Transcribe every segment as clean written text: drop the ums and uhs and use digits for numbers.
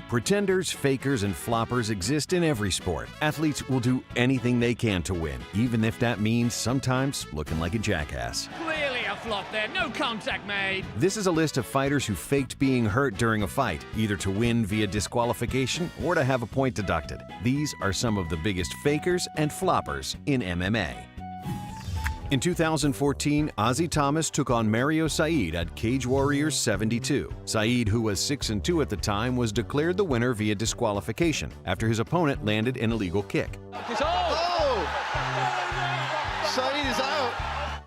Pretenders, fakers, and floppers exist in every sport. Athletes will do anything they can to win, even if that means sometimes looking like a jackass. Clearly a flop there, no contact made. This is a list of fighters who faked being hurt during a fight, either to win via disqualification or to have a point deducted. These are some of the biggest fakers and floppers in MMA. In 2014, Ozzy Thomas took on Mario Said at Cage Warriors 72. Said, who was 6-2 at the time, was declared the winner via disqualification after his opponent landed an illegal kick. Said is out.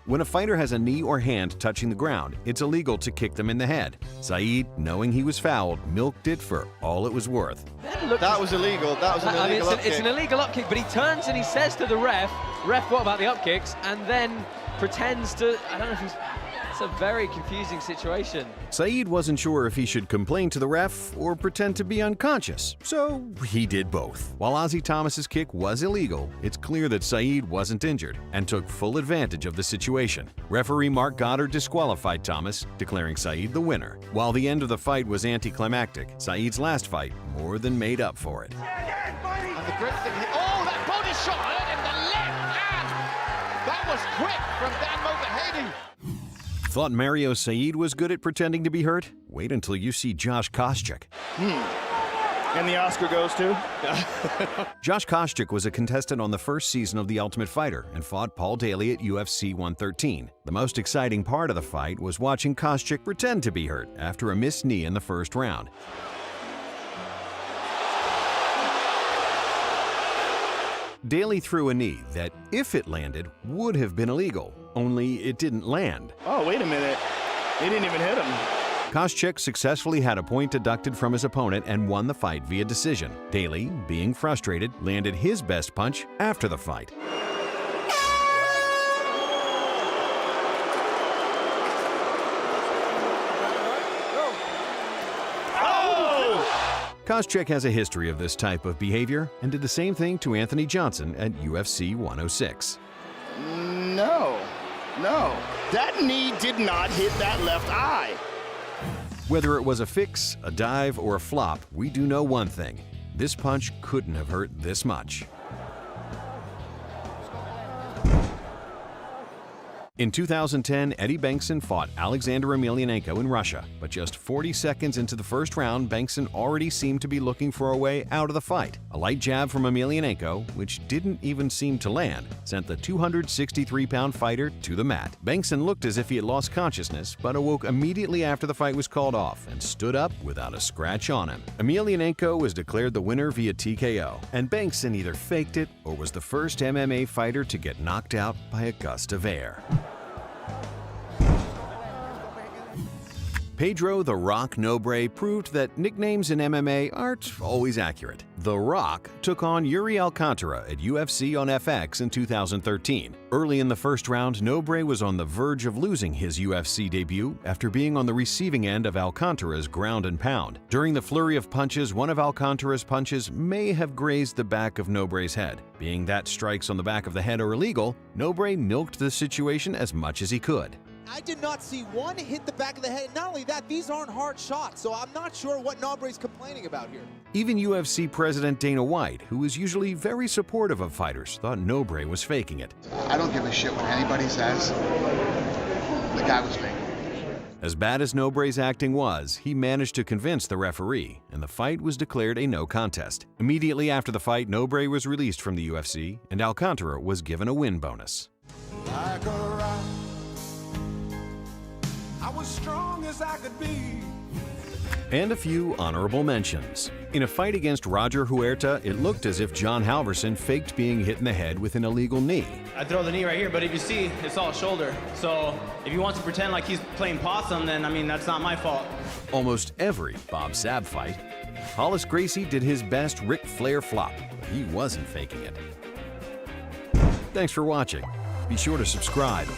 When a fighter has a knee or hand touching the ground, it's illegal to kick them in the head. Said, knowing he was fouled, milked it for all it was worth. That was illegal. That was an illegal upkick. It's an illegal upkick, but he turns and he says to the ref, what about the upkicks? And then pretends to, I don't know if he's, it's a very confusing situation. Said wasn't sure if he should complain to the ref or pretend to be unconscious, so he did both. While Ozzy Thomas's kick was illegal, it's clear that Said wasn't injured and took full advantage of the situation. Referee Mark Goddard disqualified Thomas, declaring Said the winner. While the end of the fight was anticlimactic, Said's last fight more than made up for it. And the great thing, that body shot hurt him, the left hand. That was quick from Dan Mulcahy. Thought Mario Said was good at pretending to be hurt? Wait until you see Josh Koscheck. And the Oscar goes to? Josh Koscheck was a contestant on the first season of The Ultimate Fighter and fought Paul Daly at UFC 113. The most exciting part of the fight was watching Koscheck pretend to be hurt after a missed knee in the first round. Daly threw a knee that, if it landed, would have been illegal, only it didn't land. Oh, wait a minute. He didn't even hit him. Koscheck successfully had a point deducted from his opponent and won the fight via decision. Daly, being frustrated, landed his best punch after the fight. Koscheck has a history of this type of behavior and did the same thing to Anthony Johnson at UFC 106. No. That knee did not hit that left eye. Whether it was a fix, a dive, or a flop, we do know one thing. This punch couldn't have hurt this much. In 2010, Eddie Bengtson fought Alexander Emelianenko in Russia, but just 40 seconds into the first round, Bengtson already seemed to be looking for a way out of the fight. A light jab from Emelianenko, which didn't even seem to land, sent the 263-pound fighter to the mat. Bengtson looked as if he had lost consciousness, but awoke immediately after the fight was called off and stood up without a scratch on him. Emelianenko was declared the winner via TKO, and Bengtson either faked it or was the first MMA fighter to get knocked out by a gust of air. Pedro "The Rock" Nobre proved that nicknames in MMA aren't always accurate. The Rock took on Yuri Alcantara at UFC on FX in 2013. Early in the first round, Nobre was on the verge of losing his UFC debut after being on the receiving end of Alcantara's ground and pound. During the flurry of punches, one of Alcantara's punches may have grazed the back of Nobre's head. Being that strikes on the back of the head are illegal, Nobre milked the situation as much as he could. I did not see one hit the back of the head. Not only that, these aren't hard shots, so I'm not sure what Nobre's complaining about here. Even UFC President Dana White, who is usually very supportive of fighters, thought Nobre was faking it. I don't give a shit what anybody says. The guy was faking. As bad as Nobre's acting was, he managed to convince the referee, and the fight was declared a no contest. Immediately after the fight, Nobre was released from the UFC, and Alcantara was given a win bonus. Like a rock, I was strong as I could be. And a few honorable mentions. In a fight against Roger Huerta, it looked as if John Halverson faked being hit in the head with an illegal knee. I throw the knee right here, but if you see, it's all shoulder. So if he wants to pretend like he's playing possum, then, I mean, that's not my fault. Almost every Bob Sapp fight. Hollis Gracie did his best Ric Flair flop, but he wasn't faking it. Thanks for watching. Be sure to subscribe.